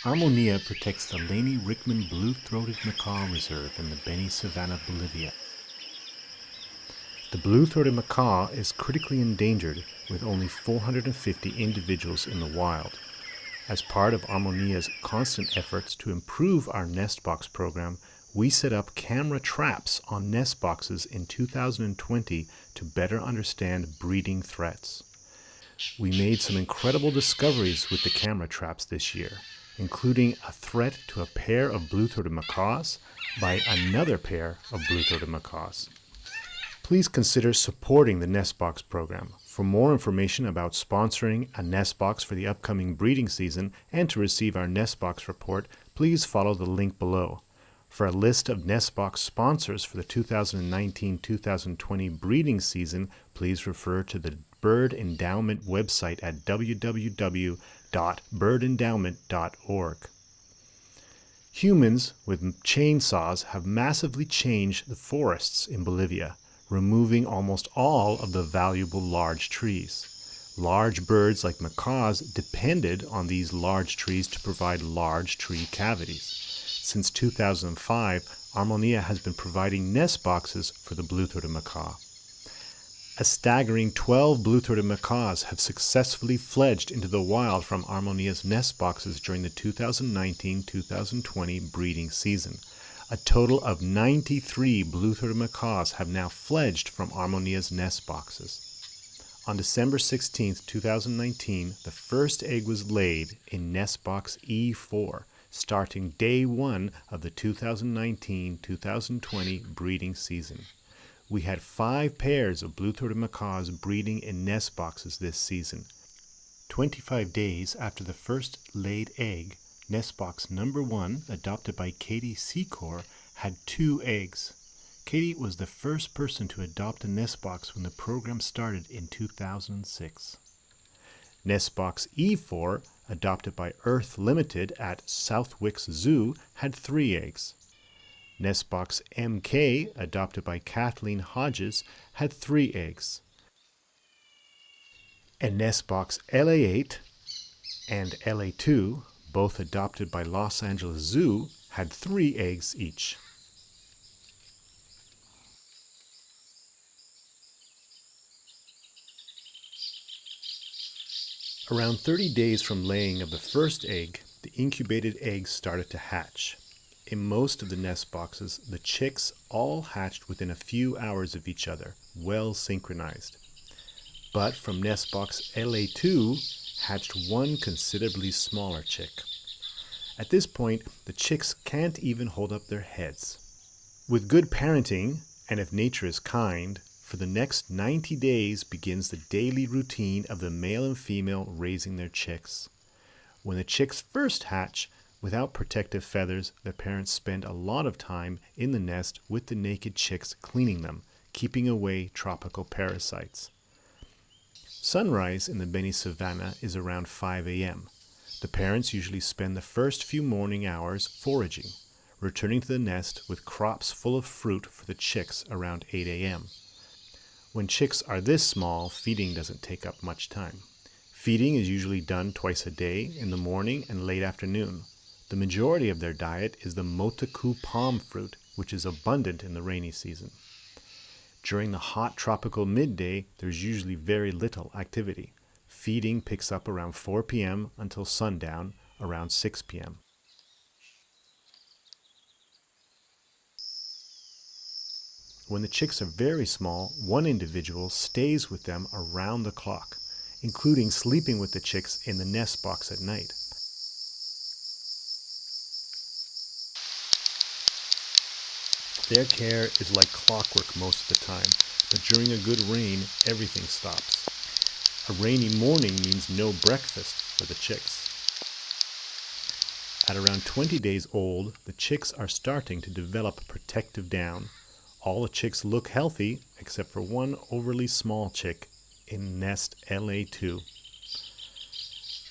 Armonía protects the Laney Rickman Blue-throated Macaw Reserve in the Beni Savanna, Bolivia. The blue-throated macaw is critically endangered with only 450 individuals in the wild. As part of Armonia's constant efforts to improve our Nestbox program, we set up camera traps on Nestboxes in 2020 to better understand breeding threats. We made some incredible discoveries with the camera traps this year, including a threat to a pair of blue-throated macaws by another pair of blue-throated macaws. Please consider supporting the Nestbox program. For more information about sponsoring a Nestbox for the upcoming breeding season and to receive our Nestbox report, please follow the link below. For a list of Nestbox sponsors for the 2019-2020 breeding season, please refer to the Bird Endowment website at www.birdendowment.org. Humans with chainsaws have massively changed the forests in Bolivia, removing almost all of the valuable large trees. Large birds like macaws depended on these large trees to provide large tree cavities. Since 2005, Armonía has been providing nest boxes for the blue-throated macaw. A staggering 12 blue-throated macaws have successfully fledged into the wild from Armonia's nest boxes during the 2019-2020 breeding season. A total of 93 blue-throated macaws have now fledged from Armonia's nest boxes. On December 16, 2019, the first egg was laid in Nestbox E4, starting day 1 of the 2019-2020 breeding season. We had 5 pairs of blue-throated macaws breeding in nest boxes this season. 25 days after the first laid egg, Nestbox number 1, adopted by Katie Secor, had 2 eggs. Katie was the first person to adopt a Nestbox when the program started in 2006. Nestbox E4, adopted by Earth Limited at Southwick Zoo, had 3 eggs. Nestbox MK, adopted by Kathleen Hodges, had 3 eggs. And Nestbox LA8 and LA2, both adopted by Los Angeles Zoo, had 3 eggs each. Around 30 days from laying of the first egg, the incubated eggs started to hatch. In most of the nest boxes, the chicks all hatched within a few hours of each other, well synchronized. But from Nestbox LA2 hatched one considerably smaller chick. At this point, the chicks can't even hold up their heads. With good parenting, and if nature is kind, for the next 90 days begins the daily routine of the male and female raising their chicks. When the chicks first hatch, without protective feathers, the parents spend a lot of time in the nest with the naked chicks cleaning them, keeping away tropical parasites. Sunrise in the Beni Savanna is around 5 a.m. The parents usually spend the first few morning hours foraging, returning to the nest with crops full of fruit for the chicks around 8 a.m. When chicks are this small, feeding doesn't take up much time. Feeding is usually done twice a day, in the morning and late afternoon. The majority of their diet is the motaku palm fruit, which is abundant in the rainy season. During the hot tropical midday, there's usually very little activity. Feeding picks up around 4 p.m. until sundown, around 6 p.m. When the chicks are very small, one individual stays with them around the clock, including sleeping with the chicks in the nest box at night. Their care is like clockwork most of the time, but during a good rain, everything stops. A rainy morning means no breakfast for the chicks. At around 20 days old, the chicks are starting to develop protective down. All the chicks look healthy, except for one overly small chick in nest LA2.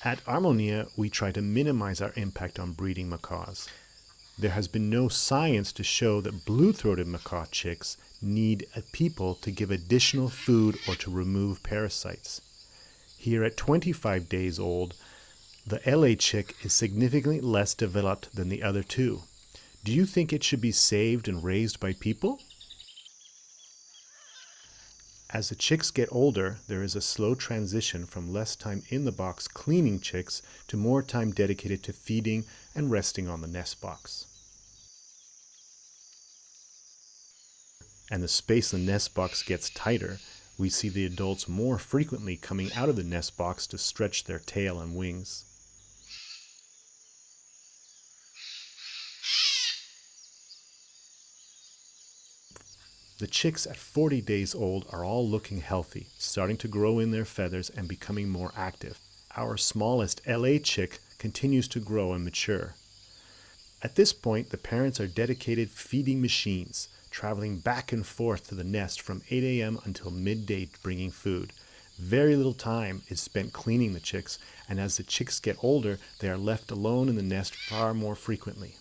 At Armonía, we try to minimize our impact on breeding macaws. There has been no science to show that blue-throated macaw chicks need people to give additional food or to remove parasites. Here at 25 days old, The LA chick is significantly less developed than the other two. Do you think it should be saved and raised by people? As the chicks get older, there is a slow transition from less time in the box cleaning chicks to more time dedicated to feeding and resting on the nest box. And the space in the nest box gets tighter. We see the adults more frequently coming out of the nest box to stretch their tail and wings. The chicks at 40 days old are all looking healthy, starting to grow in their feathers and becoming more active. Our smallest LA chick continues to grow and mature. At this point, the parents are dedicated feeding machines, traveling back and forth to the nest from 8 a.m. until midday bringing food. Very little time is spent cleaning the chicks, and as the chicks get older, they are left alone in the nest far more frequently.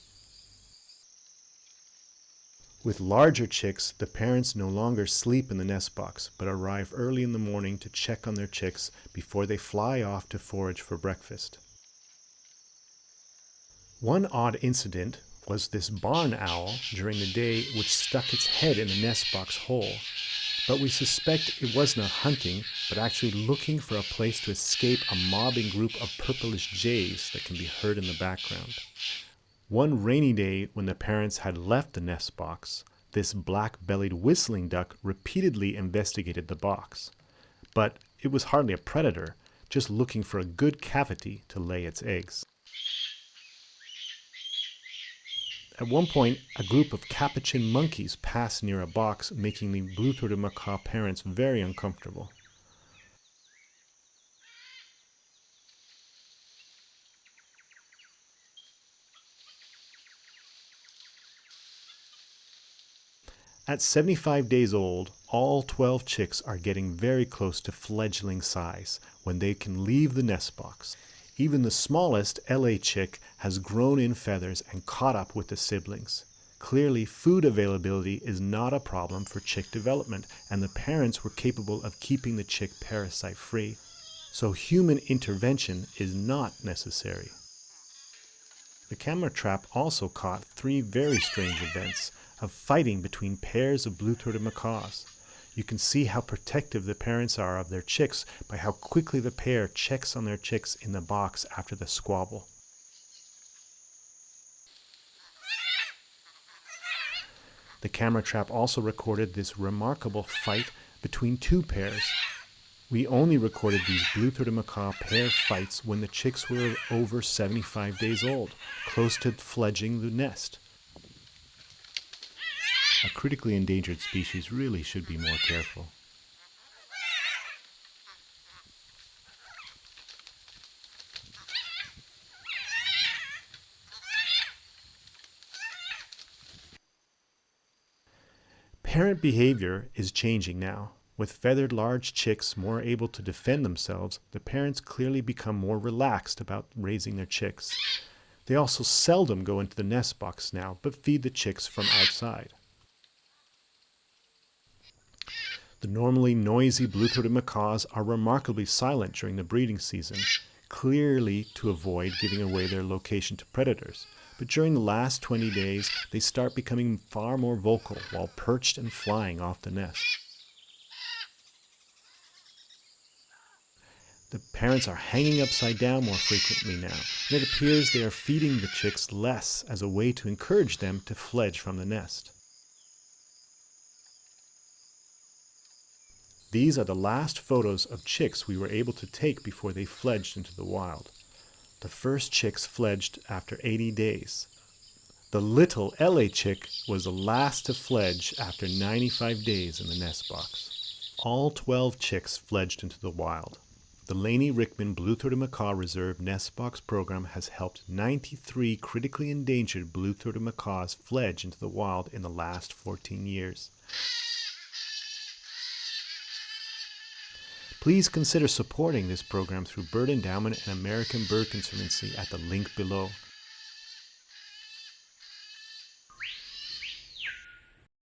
With larger chicks, the parents no longer sleep in the nest box, but arrive early in the morning to check on their chicks before they fly off to forage for breakfast. One odd incident was this barn owl during the day which stuck its head in the nest box hole, but we suspect it was not hunting, but actually looking for a place to escape a mobbing group of purplish jays that can be heard in the background. One rainy day when the parents had left the nest box, this black-bellied whistling duck repeatedly investigated the box. But it was hardly a predator, just looking for a good cavity to lay its eggs. At one point, a group of capuchin monkeys passed near a box, making the blue-throated macaw parents very uncomfortable. At 75 days old, all 12 chicks are getting very close to fledgling size when they can leave the nest box. Even the smallest LA chick has grown in feathers and caught up with the siblings. Clearly, food availability is not a problem for chick development, and the parents were capable of keeping the chick parasite-free. So human intervention is not necessary. The camera trap also caught 3 very strange events of fighting between pairs of blue-throated macaws. You can see how protective the parents are of their chicks by how quickly the pair checks on their chicks in the box after the squabble. The camera trap also recorded this remarkable fight between 2 pairs. We only recorded these blue-throated macaw pair fights when the chicks were over 75 days old, close to fledging the nest. A critically endangered species really should be more careful. Parent behavior is changing now. With feathered large chicks more able to defend themselves, the parents clearly become more relaxed about raising their chicks. They also seldom go into the nest box now, but feed the chicks from outside. The normally noisy blue-throated macaws are remarkably silent during the breeding season, clearly to avoid giving away their location to predators. But during the last 20 days, they start becoming far more vocal while perched and flying off the nest. The parents are hanging upside down more frequently now, and it appears they are feeding the chicks less as a way to encourage them to fledge from the nest. These are the last photos of chicks we were able to take before they fledged into the wild. The first chicks fledged after 80 days. The little LA chick was the last to fledge after 95 days in the nest box. All 12 chicks fledged into the wild. The Laney Rickman Blue-throated Macaw Reserve Nest Box program has helped 93 critically endangered blue-throated macaws fledge into the wild in the last 14 years. Please consider supporting this program through Bird Endowment and American Bird Conservancy at the link below.